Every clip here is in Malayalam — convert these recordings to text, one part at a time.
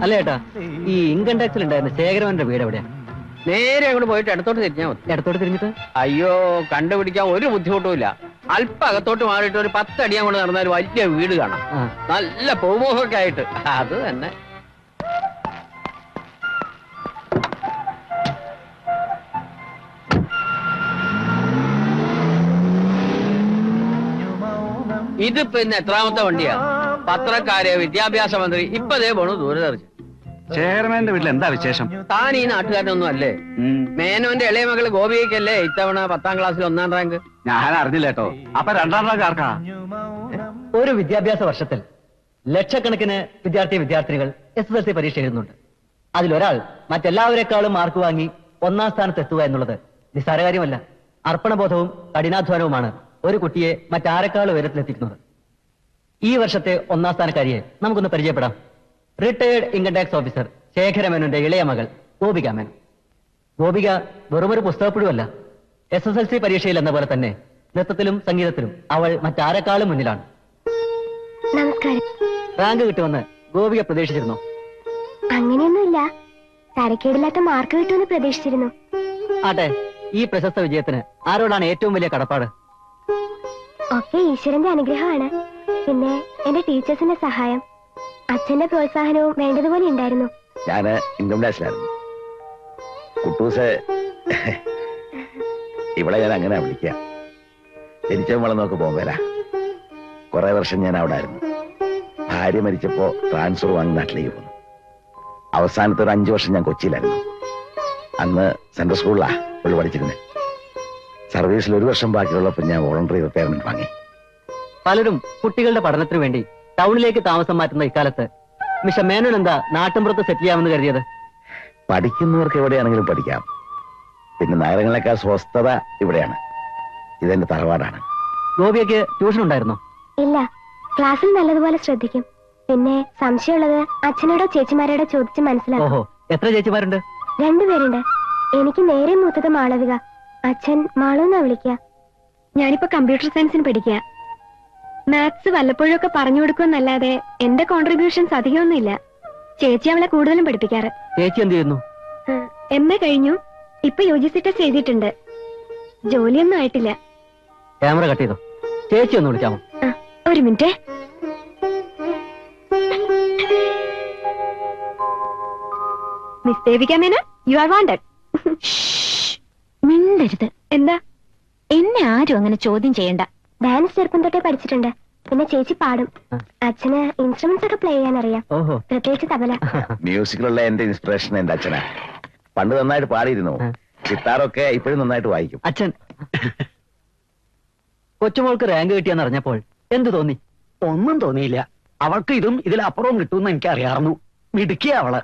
അല്ല ഏട്ടാ, ഈ ഇൻകം ടാക്സിൽ ഉണ്ടായിരുന്ന ശേഖരവന്റെ വീട് എവിടെയാ? നേരെ അങ്ങോട്ട് പോയിട്ട് ഇടത്തോട്ട് തിരിഞ്ഞാൽ മതി. ഇടത്തോട്ട് തിരിഞ്ഞിട്ട്? അയ്യോ, കണ്ടുപിടിക്കാൻ ഒരു ബുദ്ധിമുട്ടുമില്ല. അല്പം അകത്തോട്ട് മാറിയിട്ട് ഒരു 10 അടി അങ്ങോട്ട് നടന്ന ഒരു വലിയ വീട് കാണാം. നല്ല പൂമോഹമൊക്കെ ആയിട്ട്. അത് തന്നെ. ഇതിപ്പോ ഇന്ന് എത്രാമത്തെ വണ്ടിയാ? പത്രക്കാര്, വിദ്യാഭ്യാസ മന്ത്രി, ഇപ്പതേ പോണു ദൂരദർശൻ. ശേഖരമേന്റെ വീട്ടിൽ എന്താ വിശേഷം? താൻ ഈ നാട്ടുകാരനൊന്നും അല്ലേ? മേനോന്റെ ഇളയ മകള് ഗോപികയ്ക്കല്ലേ ഇത്തവണ 10ാം ക്ലാസ്സിൽ 1ാം റാങ്ക്? ഞാൻ അറിഞ്ഞില്ല കേട്ടോ. അപ്പൊ 2ാം റാങ്ക് ആർക്കാ? ഒരു വിദ്യാഭ്യാസ വർഷത്തിൽ ലക്ഷക്കണക്കിന് വിദ്യാർത്ഥിനികൾ SSLC പരീക്ഷ എഴുതുന്നുണ്ട്. അതിലൊരാൾ മറ്റെല്ലാവരെക്കാളും മാർക്ക് വാങ്ങി 1ാം സ്ഥാനത്ത് എത്തുക എന്നുള്ളത് നിസ്സാര കാര്യമല്ല. അർപ്പണബോധവും കഠിനാധ്വാനവുമാണ് ഒരു കുട്ടിയെ മറ്റാരെക്കാളും ഉയരത്തിലെത്തിക്കുന്നത്. ഈ വർഷത്തെ 1ാം സ്ഥാനക്കാരിയെ നമുക്കൊന്ന് പരിചയപ്പെടാം. റിട്ടയേർഡ് ഇൻകം ടാക്സ് ഓഫീസർ ശേഖരമേനോന്റെ ഇളയ മകൾ ഗോപിക മേനോൻ. ഗോപിക വെറുമൊരു പുസ്തകപ്പുഴുവല്ല. SSLC പരീക്ഷയിൽ എന്ന പോലെ തന്നെ നൃത്തത്തിലും സംഗീതത്തിലും അവൾ മറ്റാരെക്കാളും മുന്നിലാണ്. നമസ്കാരം. റാങ്ക് കിട്ടുമെന്ന് ഗോപിക പ്രതീക്ഷിച്ചിരുന്നു? അങ്ങനെയൊന്നുമില്ല, തരക്കേടില്ലാത്ത മാർക്ക് കിട്ടുമെന്ന് പ്രതീക്ഷിച്ചിരുന്നു. ആട്ടെ, ഈ പ്രശസ്ത വിജയത്തിന് ആരോടാണ് ഏറ്റവും വലിയ കടപ്പാട്? ഒക്കെ ഈശ്വരന്റെ അനുഗ്രഹമാണ്. പിന്നെ എന്റെ ടീച്ചേഴ്സിന്റെ സഹായം, അച്ഛന്റെ പ്രോത്സാഹനവും വേണ്ടതുപോലെ ഉണ്ടായിരുന്നു. ഞാന് ഇൻകം ടാക്സിലായിരുന്നു. കുട്ടൂസ് ഇവിടെ ഞാൻ അങ്ങനെ വിളിക്കാം. ജനിച്ചവൻ വളർന്നൊക്കെ പോകുമ്പോല കുറെ വർഷം ഞാൻ അവിടെ ആയിരുന്നു. ഭാര്യ മരിച്ചപ്പോ ട്രാൻസ്ഫർ വാങ്ങി നാട്ടിലേക്ക് പോന്നു. അവസാനത്തെ ഒരു 5 വർഷം ഞാൻ കൊച്ചിയിലായിരുന്നു. അന്ന് സെൻട്രൽ സ്കൂളിലാ പുള്ളി പഠിച്ചിരുന്നത്. സർവീസിൽ 1 വർഷം ബാക്കിയുള്ളപ്പോൾ ഞാൻ വോളണ്ടറി റിട്ടയർമെന്റ് വാങ്ങി. പലരും കുട്ടികളുടെ പഠനത്തിനു വേണ്ടി ടൗണിലേക്ക് താമസം മാറ്റുന്ന ഇക്കാലത്ത് മിസ്റ്റർ മേനോൻ എന്താ നാട്ടിൻപുറത്ത് സെറ്റിൽ ചെയ്യാമെന്ന് കരുതിയത്? പഠിക്കുന്നവർക്ക് എവിടെയാണെങ്കിലും പഠിക്കാം. പിന്നെ നഗരങ്ങളെക്കാൾ സ്വസ്ഥത ഇവിടെയാണ്. ഇതെന്റെ തറവാടാണ്. ഗോപിയയ്ക്ക് ട്യൂഷൻ ഉണ്ടായിരുന്നോ? ഇല്ല, ക്ലാസ്സിൽ നല്ലതുപോലെ ശ്രദ്ധിക്കും. പിന്നെ സംശയമുള്ളത് അച്ഛനോടോ ചേച്ചിമാരോടോ ചോദിച്ച് മനസ്സിലാക്കും. ഓഹോ, എത്ര ചേച്ചിമാരുണ്ട്? 2 പേരുണ്ട്. എനിക്ക് നേരെ മൂത്തത് മാളവിക. അച്ഛൻ മാളു എന്നാ വിളിക്കുക. ഞാനിപ്പോ കമ്പ്യൂട്ടർ സയൻസിന് പഠിക്കുക. മാത്സ് വല്ലപ്പോഴൊക്കെ പറഞ്ഞു കൊടുക്കുമെന്നല്ലാതെ എന്റെ കോൺട്രിബ്യൂഷൻസ് അധികമൊന്നുമില്ല. ചേച്ചി അവളെ കൂടുതലും പഠിപ്പിക്കാറ്. ചേച്ചി എന്ത് ചെയ്യുന്നു? MA കഴിഞ്ഞു. ഇപ്പൊ UGC ടെസ്റ്റ് എഴുതിയിട്ടുണ്ട്. ജോലിയൊന്നും ആയിട്ടില്ല. ക്യാമറ കട്ട് ചെയ്തോ? ചേച്ചി ഒന്ന് വിളിക്കാമോ? ഒരു minute. Miss Devika Menon, you are wanted. മിണ്ടരുത്. എന്താ? എന്നെ ആരും അങ്ങനെ ചോദ്യം ചെയ്യണ്ട. ഡാൻസ് ചെറുപ്പം തൊട്ടേ പഠിച്ചിട്ടുണ്ട്. പിന്നെ ചേച്ചി പാടും. അച്ഛന് ഇൻസ്ട്രുമെന്റ്സ് ഒക്കെ പ്ലേ ചെയ്യാൻ അറിയാം, പ്രത്യേകിച്ച് തബല. മ്യൂസിക്കിലുള്ള എന്റെ ഇൻസ്പിറേഷൻ എന്റെ അച്ഛനാ. പണ്ട് നന്നായിട്ട് പാടിയിരുന്നു. ഗിത്താറൊക്കെ ഇപ്പോഴും നന്നായിട്ട് വായിക്കും. അച്ഛൻ കൊച്ചുമോൾക്ക് റാങ്ക് കിട്ടിയെന്ന് അറിഞ്ഞപ്പോൾ എന്ത് തോന്നി? ഒന്നും തോന്നിയില്ല. അവൾക്ക് ഇതും ഇതിലപ്പുറവും കിട്ടുമെന്ന് എനിക്ക് അറിയാറുന്നു. മിടുക്കിയ അവള്.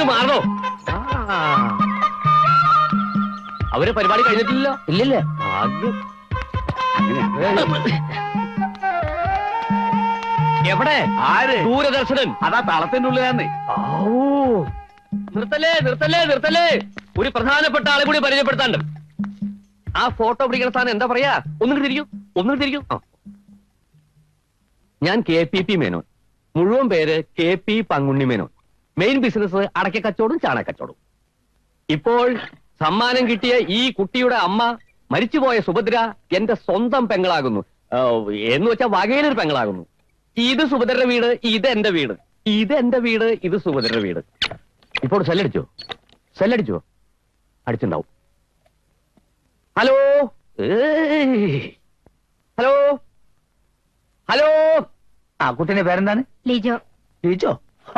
മാറണോ? അവര് പരിപാടി കഴിഞ്ഞിട്ടില്ലല്ലോ. ഇല്ലില്ല. എവിടെ? ആര്? ദൂരദർശനൻ. അതാ താളത്തിന്റെ ഉള്ളിലാന്ന്. നിർത്തല്ലേ. ഒരു പ്രധാനപ്പെട്ട ആളെ കൂടി പരിചയപ്പെടുത്താണ്ട്. ആ ഫോട്ടോ പിടിക്കുന്ന സ്ഥാനം എന്താ പറയാ? ഒന്നും തിരിക്കും. ഞാൻ KPP മേനോൻ. മുഴുവൻ പേര് KP Pankunni Menon. Main business അടയ്ക്ക കച്ചവടവും ചാണകച്ചവടവും. ഇപ്പോൾ സമ്മാനം കിട്ടിയ ഈ കുട്ടിയുടെ അമ്മ മരിച്ചുപോയ സുഭദ്ര എന്റെ സ്വന്തം പെങ്ങളാകുന്നു. എന്ന് വെച്ചാൽ വകയിലൊരു പെങ്ങളാകുന്നു. ഇത് സുഭദ്രയുടെ വീട്, ഇത് എന്റെ വീട്. ഇത് സുഭദ്രയുടെ വീട്. ഇപ്പോൾ സെല്ലടിച്ചോ? അടിച്ചിണ്ടാവും. ഹലോ ആ കുട്ടിന്റെ പേരെന്താണ്? ലിജോ. ലിജോ?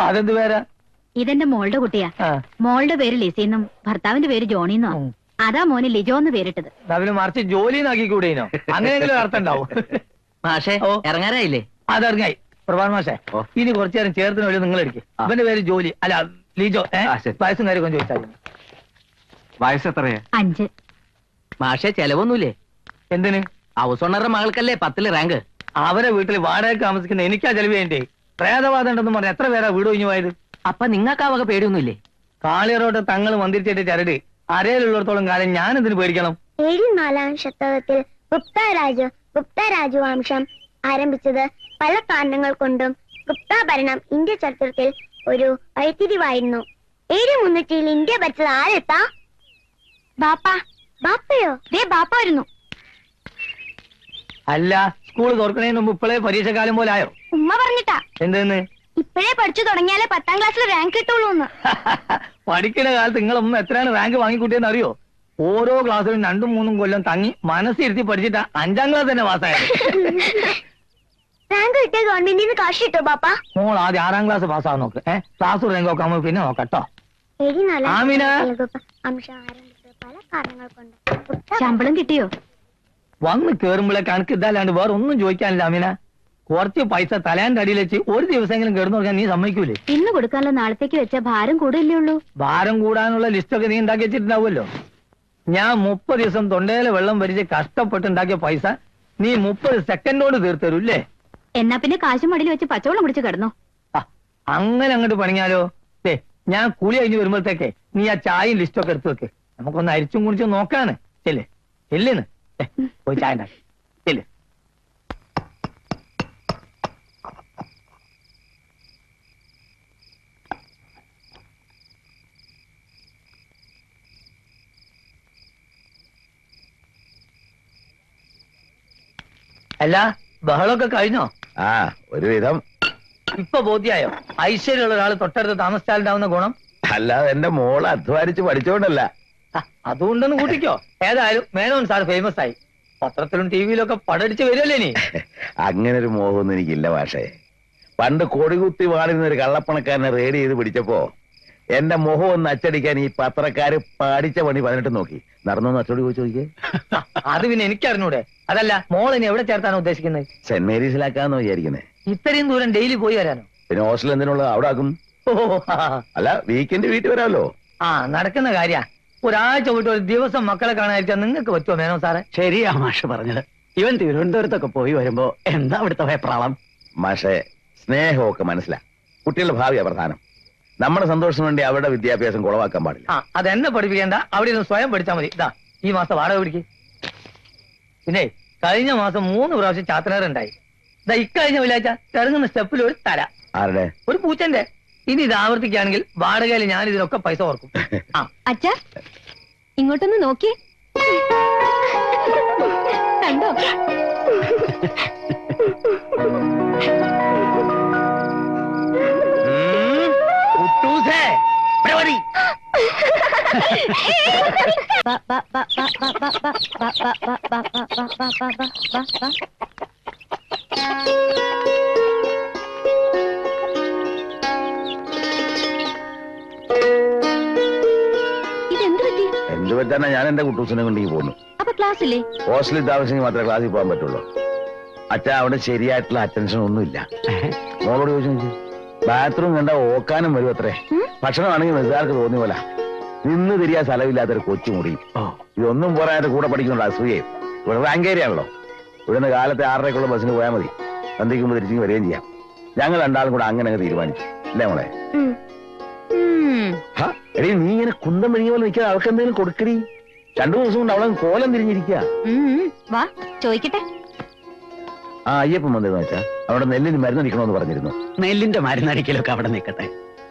അതെന്ത് പേരാ? ഇതെന്റെ മോളുടെ കുട്ടിയാ. മോളുടെ പേര് ലിസിന്നും ഭർത്താവിന്റെ പേര് ജോണിന്നോ. അതാ മോന് ലിജോ എന്ന് പേരിട്ടത്. അവന് മറിച്ച് ജോലി നാക്കിക്കൂടേനോ? അങ്ങനെയെങ്കിലും അർത്ഥം ഉണ്ടാവും. മാഷേ, ഇറങ്ങാനായില്ലേ? അതറിഞ്ഞായി. പ്രഭാൻ മാഷേ, ഇനി കുറച്ചു നേരം ചേർത്തിന് വഴി നിങ്ങൾ എടുക്കും. അവന്റെ പേര് ജോലി അല്ല ലിജോ. വയസ്സും കാര്യമൊക്കെ ചോദിച്ചാൽ. വയസ്സ് എത്രയാ? 5. മാഷേ, ചെലവൊന്നുമില്ലേ? എന്തിന്? ഹൗസ് ഓണറുടെ മകൾക്കല്ലേ 10ൽ റാങ്ക്. അവരെ വീട്ടിൽ വാടക താമസിക്കുന്ന എനിക്കാ ചെലവ് വേണ്ടേ? പ്രേതവാദം ഉണ്ടെന്ന് പറഞ്ഞ എത്ര പേരാ വീട് ഒഴിഞ്ഞു പോയത്? അപ്പൊ നിങ്ങൾക്ക് ആ വക പേടിയൊന്നുമില്ലേ? കാളിയറോട്ട് തങ്ങൾ മന്ദിരിച്ചിട്ട് ചരട് അരയിലുള്ളിടത്തോളം കാലം ഞാൻ എന്തിനു പേടിക്കണം? 4-ാം ശതകത്തിൽ ഗുപ്ത രാജവംശം ആരംഭിച്ചത് പല കാരണങ്ങൾ കൊണ്ടും ഗുപ്ത ഭരണം ഇന്ത്യ ചരിത്രത്തിൽ ഒരു വഴിത്തിരിവായിരുന്നു. 700 ഇന്ത്യ ഭരിച്ചത് ആരെത്താ? ബാപ്പയോ? ബാപ്പ വരുന്നു. അല്ല, സ്കൂൾ തുറക്കണേന് മുമ്പ് ഇപ്പോഴേ പരീക്ഷക്കാലം പോലെ ആയോ? ഉമ്മ പറഞ്ഞിട്ടാ. എന്തെന്ന്? ഇപ്പോഴേ പഠിച്ചു തുടങ്ങിയാലേ 10ാം ക്ലാസ്സിൽ റാങ്ക് കിട്ടുള്ളൂ. പഠിക്കുന്ന കാലത്ത് നിങ്ങളൊന്നും എത്രയാണ് റാങ്ക് വാങ്ങിക്കൂട്ടിയെന്ന് അറിയോ? ഓരോ ക്ലാസ്സിലും 2-3 കൊല്ലം തങ്ങി മനസ്സിരുത്തി പഠിച്ചിട്ടാ 5ാം ക്ലാസ് തന്നെ പാസ്സായത്. റാങ്ക് കിട്ടിയ ഗവൺമെന്റിൽ നിന്ന് കാശ് കിട്ടോ ബാപ്പ? മോൾ ആദ്യം 6ാം ക്ലാസ് പാസ്സാകാൻ നോക്ക്. ക്ലാസ് റാങ്ക് ഒക്കെ ആവുമ്പോ പിന്നെ നോക്കട്ടോ. ആമിന, പല കാരണങ്ങൾ കൊണ്ട് ശമ്പളം കിട്ടിയോ? വന്ന് കേറുമ്പോഴേ കണക്ക് ഇതല്ലാണ്ട് വേറെ ഒന്നും ചോദിക്കാനില്ല അമീന. കുറച്ച് പൈസ തലേന്റെ അടിയിൽ വെച്ച് ഒരു ദിവസമെങ്കിലും കിടന്നു നോക്കാൻ നീ സമ്മതിക്കൂലേ? ഇന്ന് കൊടുക്കാനുള്ള നാളത്തേക്ക് വെച്ച ഭാരം കൂടില്ലേ ഉള്ളൂ. ഭാരം കൂടാനുള്ള ലിസ്റ്റൊക്കെ നീ ഉണ്ടാക്കി വെച്ചിട്ടുണ്ടാവുമല്ലോ. ഞാൻ 30 ദിവസം തൊണ്ടയിലെ വെള്ളം വരിച്ച് കഷ്ടപ്പെട്ടുണ്ടാക്കിയ പൈസ നീ 30 സെക്കൻഡ് കൊണ്ട് തീർത്തരൂല്ലേ? എന്നാ പിന്നെ കാശും മടിയിൽ വെച്ച് പച്ചവെള്ളം കുടിച്ച് കിടന്നോ. അങ്ങനെ അങ്ങോട്ട് പണിഞ്ഞാലോ? ഞാൻ കൂലി കഴിഞ്ഞ് വരുമ്പോഴത്തേക്ക് നീ ആ ചായയും ലിസ്റ്റൊക്കെ എടുത്തു വെക്ക്. നമുക്കൊന്ന് അരിച്ചും കുടിച്ചും നോക്കാണ്. ചെല്ലേ ചെല്ലേന്ന് പോയി ചായ ഉണ്ടാക്കി ചെല്ലേ. അല്ല, ബഹളമൊക്കെ കഴിഞ്ഞോ? ആ, ഒരുവിധം. ഇപ്പൊ ബോധ്യായോ ഐശ്വര്യമുള്ള ഒരാൾ തൊട്ടടുത്ത് താമസിച്ചാലുണ്ടാവുന്ന ഗുണം? അല്ലാതെ എന്റെ മോള് അധ്വാനിച്ച് പഠിച്ചോണ്ടല്ല. അതുകൊണ്ടൊന്ന് കൂട്ടിക്കോ. ഏതായാലും മേനോൻ സാർ ഫേമസ് ആയി. പത്രത്തിലും ടിവിയിലൊക്കെ പടടിച്ച് വരുമല്ലേ നീ? അങ്ങനെ ഒരു മോഹമൊന്നും എനിക്കില്ല പക്ഷേ. പണ്ട് കൊടികുത്തി വാളിരുന്ന ഒരു കള്ളപ്പണക്കാരനെ റെയ്ഡ് ചെയ്ത് പിടിച്ചപ്പോ എന്റെ മുഖം ഒന്ന് അച്ചടിക്കാൻ ഈ പത്രക്കാര് പഠിച്ച പണി 18 നോക്കി. നടന്നോന്ന് അച്ചടി പോയി ചോദിക്കേ. അത് പിന്നെ എനിക്കറിഞ്ഞൂടെ? അതല്ല, മോൾ ഇനി എവിടെ ചേർത്താനോ ഉദ്ദേശിക്കുന്നത്? സെന്റ് മേരീസിലാക്കാന്ന് വിചാരിക്കുന്നേ. ഇത്രയും ദൂരം ഡെയിലി പോയി വരാനോ? പിന്നെ ഹോസ്റ്റൽ എന്തിനുള്ള അവിടെ ആക്കും. ഓ, അല്ല, വീക്കെൻഡ് വീട്ടിൽ വരാമല്ലോ. നടക്കുന്ന കാര്യ. ഒരാഴ്ച പോയിട്ട് ഒരു ദിവസം മക്കളെ കാണാതിരിക്കാൻ നിങ്ങൾക്ക് പറ്റുമോ മേനോ സാറേ? ശരിയാ മാഷ് പറഞ്ഞത്. ഇവൻ തിരുവനന്തപുരത്തൊക്കെ പോയി വരുമ്പോ എന്താ അവിടുത്തെ അഭിപ്രായം? മാഷെ, സ്നേഹമൊക്കെ മനസ്സിലാ. കുട്ടികളുടെ ഭാവിയാ പ്രധാനം. നമ്മുടെ സന്തോഷത്തിന് വേണ്ടി അവരുടെ വിദ്യാഭ്യാസം കുളവാക്കാൻ പാടില്ല. അതെന്നെ പഠിപ്പിക്കേണ്ട, അവിടെ ഇരുന്ന് സ്വയം പഠിച്ചാൽ മതി. ഇതാ ഈ മാസം വാടക പിടിക്ക്. പിന്നെ കഴിഞ്ഞ മാസം 3 പ്രാവശ്യം ചാത്തനേറുണ്ടായി. ഇതാ ഇക്കഴിഞ്ഞ വെള്ളിയാഴ്ച ഇറങ്ങുന്ന സ്റ്റെപ്പിൽ ഒരു തല. ആരുടെ? ഒരു പൂച്ചന്റെ. ഇനി ഇത് ആവർത്തിക്കുകയാണെങ്കിൽ വാടകയിൽ ഞാൻ ഇതിനൊക്കെ പൈസ ഓർക്കും. അച്ഛാ, ഇങ്ങോട്ടൊന്ന് നോക്കി കണ്ടോ? എന്ത് പറ്റാനാ ഞാൻ എന്റെ കുട്ടൂസിനെ കൊണ്ടേക്ക് പോകുന്നു. അപ്പൊ ക്ലാസ്സില്ലേ? ഹോസ്റ്റലിൽ താമസിച്ചെങ്കിൽ മാത്രമേ ക്ലാസ്സിൽ പോകാൻ പറ്റുള്ളൂ. അച്ഛാ, അവിടെ ശരിയായിട്ടുള്ള അറ്റൻഷൻ ഒന്നുമില്ല. മോളോട് ചോദിച്ചു, ബാത്റൂം കണ്ട ഓക്കാനും വരും അത്രേ. ഭക്ഷണമാണെങ്കിൽ നിസ്സാർക്ക് തോന്നിയ പോലെ നിന്ന് തിരിയാൻ സ്ഥലമില്ലാത്തൊരു കൊച്ചുമുറി. ഇതൊന്നും പോരാതെ കൂടെ പഠിക്കുന്നുണ്ട് അസൂയയും. ഇവിടെ റാങ്ക് ഏരിയാണല്ലോ. ഇവിടുന്ന് കാലത്തെ 6:30 ബസ്സിന് പോയാൽ മതി. സന്ധിക്കുമ്പോൾ തിരിച്ചു വരികയും ചെയ്യാം. ഞങ്ങൾ രണ്ടാളും കൂടെ അങ്ങനെ അങ്ങ് തീരുമാനിച്ചു. അല്ലേ മോളെ? എടീ, നീ ഇങ്ങനെ കുന്തം മെഴുകിയ പോലെ നിൽക്കാതെ അവൾക്ക് എന്തെങ്കിലും കൊടുക്കടി. 2 ദിവസം കൊണ്ട് അവളെ കോലം തിരിഞ്ഞിരിക്കുക. വാ ചോദിക്കട്ടെ. അയ്യപ്പം വന്നിരുന്നു വെച്ചാ അവിടെ നെല്ലിന് മരുന്നടിക്കണമെന്ന് പറഞ്ഞിരുന്നു. നെല്ലിന്റെ മരുന്നടിക്കലൊക്കെ അവിടെ നിൽക്കട്ടെ.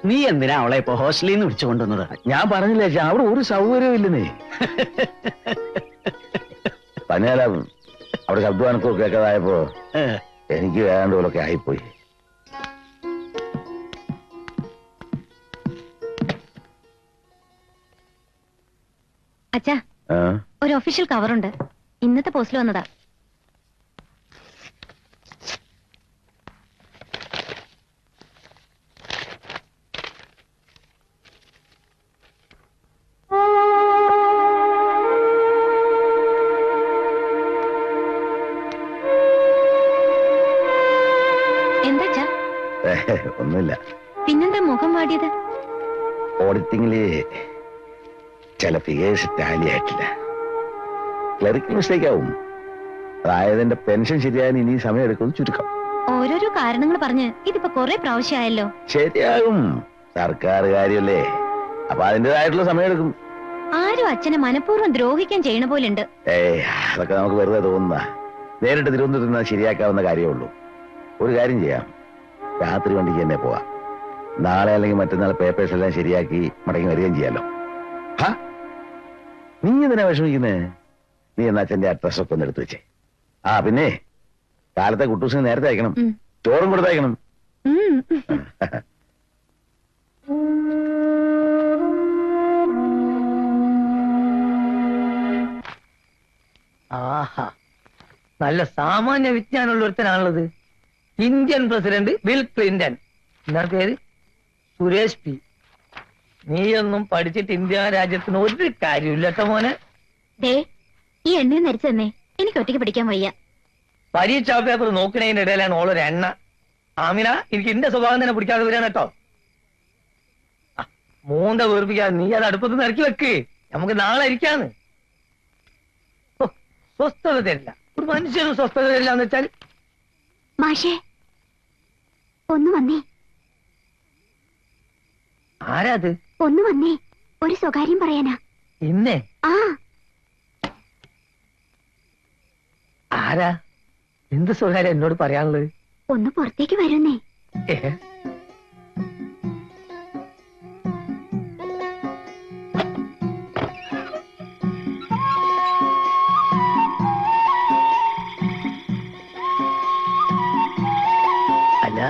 നീ എന്തിനാ അവളെ ഇപ്പൊ ഹോസ്റ്റലിൽ നിന്ന് വിളിച്ചു കൊണ്ടുവന്നത്? ഞാൻ പറഞ്ഞില്ല ചേച്ചാ, അവിടെ ഒരു സൗകര്യവും ഇല്ലെന്നേ. പനിയാല അവിടെ ശബ്ദവാനക്കോ കേൾക്കാതായപ്പോ എനിക്ക് വേണ്ട പോലൊക്കെ ആയിപ്പോയി. അച്ഛാ, ഒരു ഒഫീഷ്യൽ കവറുണ്ട്. ഇന്നത്തെ പോസ്റ്റിൽ വന്നതാ. എന്താ? ഒന്നുമില്ല. പിന്നെന്താ മുഖം വാടിയത്? ഓഡിറ്റിംഗില് ചില ഫിഗേഴ്സ് ടാലി ആയിട്ടില്ല. ക്ലറിക്കൽ മിസ്റ്റേക്ക് ആവും. അതായത് എന്റെ പെൻഷൻ ശരിയായാലും ഇനി സമയം എടുക്കുന്നത് ചുരുക്കം. ഓരോരോ കാരണങ്ങൾ പറഞ്ഞ് ഇതിപ്പോ കുറെ പ്രാവശ്യമായല്ലോ. ശരിയാകും, സർക്കാർ കാര്യല്ലേ. അപ്പൊ അതിൻ്റെതായിട്ടുള്ള സമയം എടുക്കും. ആരും അച്ഛനെ മനഃപൂർവ്വം ദ്രോഹിക്കാൻ ചെയ്യണ പോലുണ്ട്. അതൊക്കെ നമുക്ക് വെറുതെ തോന്നുന്ന. നേരിട്ട് തിരുവനന്തപുരത്ത് നിന്ന് ശരിയാക്കാവുന്ന കാര്യമേ ഉള്ളൂ. ഒരു കാര്യം ചെയ്യാം, രാത്രി വണ്ടിക്ക് തന്നെ പോവാം. നാളെ അല്ലെങ്കിൽ മറ്റന്നാൾ പേപ്പേഴ്സ് എല്ലാം ശരിയാക്കി മടങ്ങി വരികയും ചെയ്യാലോ. നീ എന്തിനാ വിഷമിക്കുന്നേ? നീ എന്നാ അച്ഛന്റെ അഡ്രസ്സൊക്കെ ഒന്ന് എടുത്തു വെച്ചേ. പിന്നെ കാലത്തെ കുട്ടൂസിന് നേരത്തെ അയക്കണം, ചോറും കൊടുത്തയക്കണം. ആഹാ, നല്ല സാമാന്യ വിജ്ഞാനമുള്ള ഒരുത്തനാണുള്ളത്. Indian president Bill Clinton. എന്താ പേര്? സുരേഷ് പി. നീയൊന്നും പഠിച്ചിട്ട് ഇന്ത്യ രാജ്യത്തിന് ഒരു കാര്യമില്ല കേട്ടോ മോനെ. ഈ എണ്ണ നരിച്ചു തന്നെ, എനിക്ക് ഒറ്റയ്ക്ക് പിടിക്കാൻ വയ്യ. പരീക്ഷാ പേപ്പർ നോക്കണതിന്റെ ഇടയിലാണ് ഓളൊരു എണ്ണ. ആമിന, എനിക്ക് എന്റെ സ്വഭാവം തന്നെ പിടിക്കാതെ വരാൻ കേട്ടോ. മൂന്ന വീർപ്പിക്കാതെ നീ അത് അടുപ്പത്ത് ഇറക്കി വെക്ക്, നമുക്ക് നാളെ ഇരിക്കാന്ന്. സ്വസ്ഥത തരില്ല, ഒരു മനുഷ്യനും സ്വസ്ഥത തരില്ല എന്ന് വെച്ചാൽ. മാഷേ ഒന്ന് വന്നേ. ആരാ അത്? ഒന്ന് വന്നേ, ഒരു സ്വകാര്യം പറയാനാ. ഇന്നേ? ആ. ആരാ? എന്ത് സ്വകാര്യം എന്നോട് പറയാനുള്ളത്? ഒന്ന് പുറത്തേക്ക് വരുന്നേ. അല്ല,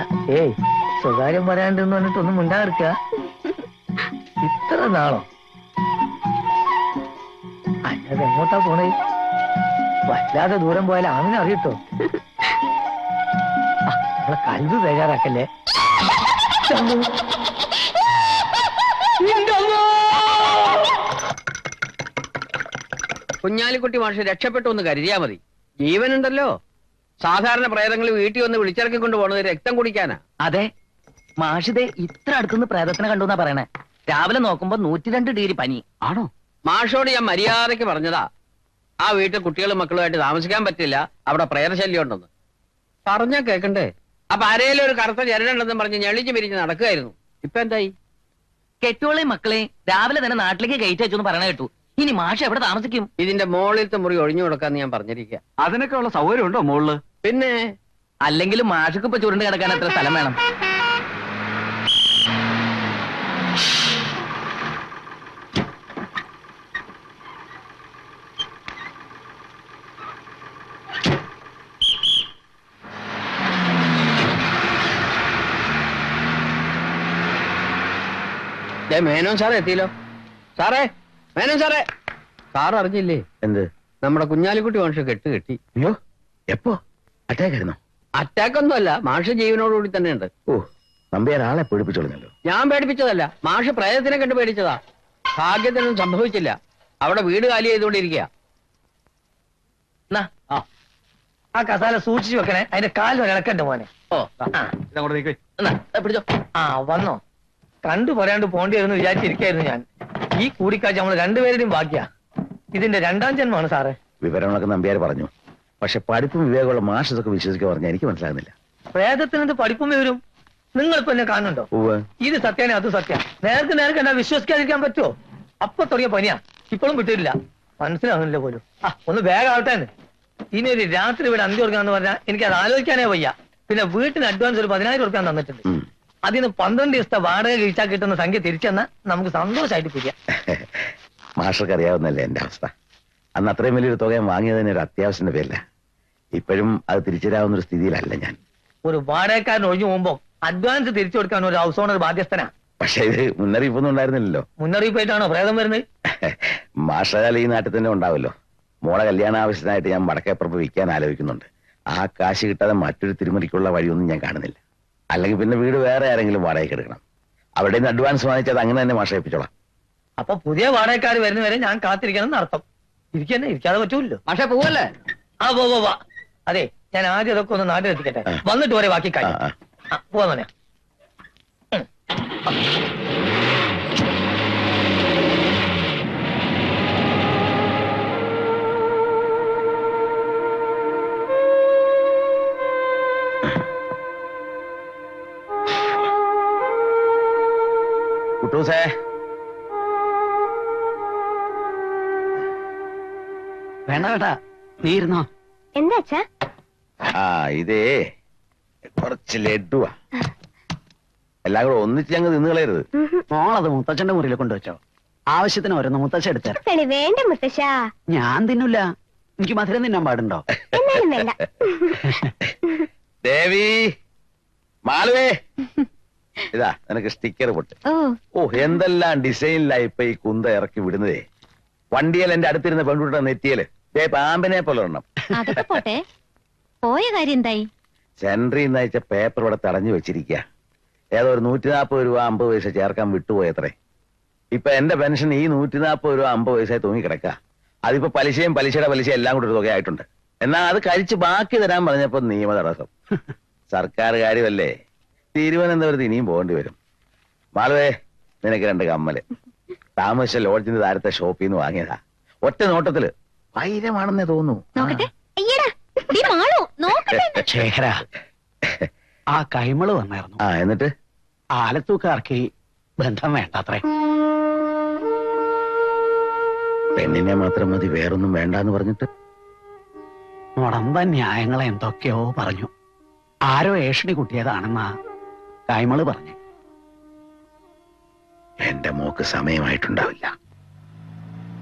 സ്വകാര്യം പറയാണ്ടെന്ന് പറഞ്ഞിട്ടൊന്നും മിണ്ടാതിരിക്ക. ഇത്ര നാളോ? അല്ലാതെ എങ്ങോട്ടാ പോണേ? വല്ലാതെ ദൂരം പോയാൽ ആമിനെ അറിയട്ടോ. നമ്മളെ കൽവ് ബേജാറാക്കല്ലേ. കുഞ്ഞാലിക്കുട്ടി മാഷ് രക്ഷപ്പെട്ടു എന്ന് കരുതിയാ മതി. ജീവനുണ്ടല്ലോ. സാധാരണ പ്രേതങ്ങൾ വീട്ടിൽ വന്ന് വിളിച്ചിറക്കിക്കൊണ്ട് പോണത് രക്തം കുടിക്കാനാ. അതെ, മാഷിതെ ഇത്ര അടുത്തുനിന്ന് പ്രേതത്തിനെ കണ്ടു എന്നാ പറയണേ. രാവിലെ നോക്കുമ്പോ 102 ഡിഗ്രി പനി. ആണോ? മാഷോട് ഞാൻ മര്യാദയ്ക്ക് പറഞ്ഞതാ, ആ വീട്ടിൽ കുട്ടികളും മക്കളുമായിട്ട് താമസിക്കാൻ പറ്റില്ല, അവിടെ പ്രേതശല്യം ഉണ്ടെന്ന്. പറഞ്ഞാ കേക്കണ്ടേ? അപ്പൊ ആരേലും ഒരു കറുത്ത ജരടുണ്ടെന്ന് പറഞ്ഞ് ഞെളിച്ച് പിരിഞ്ഞ് നടക്കുകയായിരുന്നു. ഇപ്പൊ എന്തായി? കെട്ടുകളെയും മക്കളെയും രാവിലെ തന്നെ നാട്ടിലേക്ക് കയറ്റി വെച്ചു പറയണ കേട്ടു. ഇനി മാഷ് എവിടെ താമസിക്കും? ഇതിന്റെ മോളിലത്തെ മുറി ഒഴിഞ്ഞു കൊടുക്കാന്ന് ഞാൻ പറഞ്ഞിരിക്കുക. അതിനൊക്കെ ഉള്ള സൗകര്യം ഉണ്ടോ മുകളില്? പിന്നെ അല്ലെങ്കിലും മാഷക്ക് ഇപ്പൊ ചുരുണ്ട് കിടക്കാൻ എത്ര സ്ഥലം വേണം? മേനോൻ സാറേ എത്തിയല്ലോ. സാറേ, മേനോൻ സാറേ. സാർ അറിഞ്ഞില്ലേ? എന്ത്? നമ്മുടെ കുഞ്ഞാലിക്കുട്ടി മാഷ് കെട്ടി. അയ്യോ, എപ്പോ? അറ്റാക്ക് ആയിരുന്നോ? അറ്റാക്ക് ഒന്നും അല്ല, മാഷ് ജീവനോടുകൂടി തന്നെ ഉണ്ട്. നമ്പിയാർ ആളെ പേടിപ്പിച്ചോളഞ്ഞല്ലോ. ഞാൻ പേടിപ്പിച്ചതല്ല, മാഷ് പ്രേതത്തിനെ കണ്ട് പേടിച്ചതാ. ഭാഗ്യത്തിനൊന്നും സംഭവിച്ചില്ല. അവിടെ വീട് കാലി ചെയ്തുകൊണ്ടിരിക്കുക. ആ കസാല സൂക്ഷിച്ചു വെക്കണേ, അതിന്റെ കാലിൽ ഇളക്കണ്ട മോനെ. പിടിച്ചോ. വന്നോ? കണ്ടു പറയാണ്ട് പോണ്ടി വരുന്നു വിചാരിച്ചിരിക്കായിരുന്നു ഞാൻ. ഈ കൂടിക്കാഴ്ച നമ്മൾ രണ്ടുപേരുടെയും ബാക്കിയാ. ഇതിന്റെ 2ാം ജന്മമാണ് സാറേ. വിവരങ്ങളൊക്കെ നമ്പിയാർ പറഞ്ഞു. പക്ഷെ പഠിപ്പും വിവേകമുള്ള മാഷ് ഇതൊക്കെ വിശ്വസിക്കാൻ പറഞ്ഞാൽ എനിക്ക് മനസ്സിലാകുന്നില്ല. പ്രേതത്തിനെന്ത് പഠിപ്പും വിവരും? നിങ്ങളിപ്പോ എന്നെ കാണുന്നുണ്ടോ? ഇത് സത്യാനെ അത് സത്യം. നേർക്ക് എന്താ വിശ്വസിക്കാതിരിക്കാൻ പറ്റുമോ? അപ്പൊ തുടങ്ങിയ പനിയാ, ഇപ്പോഴും വിട്ടിട്ടില്ല. മനസ്സിലാകുന്നില്ല പോലും. ഒന്ന് വേഗാവട്ടെ. ഇനി ഒരു രാത്രി ഇവിടെ അന്തി കൊടുക്കാന്ന് പറഞ്ഞാൽ എനിക്ക് അത് ആലോചിക്കാനേ വയ്യ. പിന്നെ വീട്ടിന് അഡ്വാൻസ് ഒരു 10,000 രൂപ തന്നിട്ടുണ്ട്. അതിന് 12 ദിവസത്തെ വാടക കഴിച്ചാൽ കിട്ടുന്ന സംഖ്യ തിരിച്ചെന്നാ നമുക്ക് സന്തോഷമായിട്ട് പിരിയാം. മാഷർക്ക് അറിയാവുന്നല്ലേ എന്റെ അവസ്ഥ. അന്ന് അത്രയും വലിയൊരു തുക വാങ്ങിയതിന് ഒരു അത്യാവശ്യത്തിന്റെ പേരില്ല. ഇപ്പോഴും അത് തിരിച്ചു തരാവുന്ന ഒരു സ്ഥിതിയിലല്ല ഞാൻ. ഒരു വാടകക്കാരൻ ഒഴിഞ്ഞു പോകുമ്പോ അഡ്വാൻസ് തിരിച്ചു കൊടുക്കാൻ ഒരു ഹൗസ് ഓണർ ബാധ്യസ്ഥനാ. പക്ഷെ ഇത് മുന്നറിയിപ്പൊന്നും ഉണ്ടായിരുന്നില്ലല്ലോ. മുന്നറിയിപ്പായിട്ടാണോ പ്രേതം വരുന്നത്? മാഷാൽ ഈ നാട്ടിൽ തന്നെ ഉണ്ടാവല്ലോ. മോളെ കല്യാണ ആവശ്യത്തിനായിട്ട് ഞാൻ വടക്കേപ്പുറത്ത് വിൽക്കാൻ ആലോചിക്കുന്നുണ്ട്. ആ കാശ് കിട്ടാതെ മറ്റൊരു തിരുമറിക്കുള്ള വഴിയൊന്നും ഞാൻ കാണുന്നില്ല. അല്ലെങ്കിൽ പിന്നെ വീട് വേറെ ആരെങ്കിലും വാടകയ്ക്ക് എടുക്കണം. അവിടെ നിന്ന് അഡ്വാൻസ് വാങ്ങിച്ചത് അങ്ങനെ തന്നെ മാഷ ഏൽപ്പിച്ചോളാം. അപ്പൊ പുതിയ വാടകക്കാർ വരുന്നവരെ ഞാൻ കാത്തിരിക്കണം എന്നർത്ഥം. ഇരിക്കാതെ പറ്റൂല്ലോ. പക്ഷെ പോവല്ലേ? പോവാ. അതെ, ഞാൻ ആദ്യം അതൊക്കെ ഒന്ന് നാട്ടിലെത്തിക്കട്ടെ, വന്നിട്ട് വരെ ബാക്കി കാര്യം. പോവാ. കുട്ടൂസേ, വേണ്ട വേണ്ട നീ ഇരുന്നോ. എന്താ അച്ഛാ? ആ ഇതേ കുറച്ച് ലഡുവാ. എല്ലാം കൂടെ ഒന്നിച്ച് ഞങ്ങൾ നിന്ന് കളയരുത്. മോളത് മുത്തച്ഛന്റെ മുറിയിൽ കൊണ്ടുവച്ചോ. ആവശ്യത്തിന് ഓരോന്ന് മുത്തച്ഛ എടുത്തരാം. കളി വേണ്ട മുത്തശ്ശാ. ഞാൻ തിന്നില്ല. എനിക്ക് മധുരം തിന്നാൻ പാടുണ്ടോ? എന്നാലും വേണ്ട. ദേവി, മാളുവേ, ഇതാ നിനക്ക് സ്റ്റിക്കർ പൊട്ട്. ഓ എന്തെല്ലാം ഡിസൈനിലായി ഇപ്പൊ ഈ കുന്ത ഇറക്കി വിടുന്നതേ. വണ്ടിയിൽ എന്റെ അടുത്തിരുന്ന പെൺകുട്ടിയുടെ നെറ്റിയല് പാമ്പിനെ പോലെ ഒരെണ്ണം. അതൊക്കെ പോട്ടെ, പോയ കാര്യം എന്തായി? സെൻട്രിൽ നിന്ന് അയച്ച പേപ്പർ ഇവിടെ തടഞ്ഞു വെച്ചിരിക്കുക. ഏതോ ഒരു 140 രൂപ 50 പൈസ ചേർക്കാൻ വിട്ടുപോയത്രേ. ഇപ്പൊ എന്റെ പെൻഷൻ ഈ 140 രൂപ 50 പൈസ തൂങ്ങിക്കിടക്ക. അതിപ്പോ പലിശയും പലിശയുടെ പലിശയും എല്ലാം കൂടി ഒരു തുകയായിട്ടുണ്ട്. എന്നാ അത് കഴിച്ച് ബാക്കി തരാൻ പറഞ്ഞപ്പോ നിയമ തടസ്സം. സർക്കാർ കാര്യമല്ലേ, തിരുവനന്തപുരത്ത് ഇനിയും പോകേണ്ടി വരും. മാളുവേ, നിനക്ക് 2 കമ്മല് താമസിച്ച ലോഡ്ജിന്റെ താരത്തെ ഷോപ്പിൽ നിന്ന് വാങ്ങിയതാ. ഒറ്റ നോട്ടത്തില് വൈരമാണെന്നേ തോന്നുന്നു. നോക്കട്ടെ. അയ്യടാ, ദേ മാളു, നോക്കട്ടെ. ശേഖര, ആ കൈമള് വന്നായിരുന്നു. ആ എന്നിട്ട് ആലത്തൂക്കാർക്ക് ബന്ധം വേണ്ടാത്രേ. പെണ്ണിനെ മാത്രം മതി, വേറൊന്നും വേണ്ടാന്ന് പറഞ്ഞിട്ട് മുടമ്പ ന്യായങ്ങളെ എന്തൊക്കെയോ പറഞ്ഞു. ആരോ ഏഷണി കുട്ടിയതാണെന്നാ കൈമള് പറഞ്ഞു. എന്റെ മോക്ക് സമയമായിട്ടുണ്ടാവില്ല.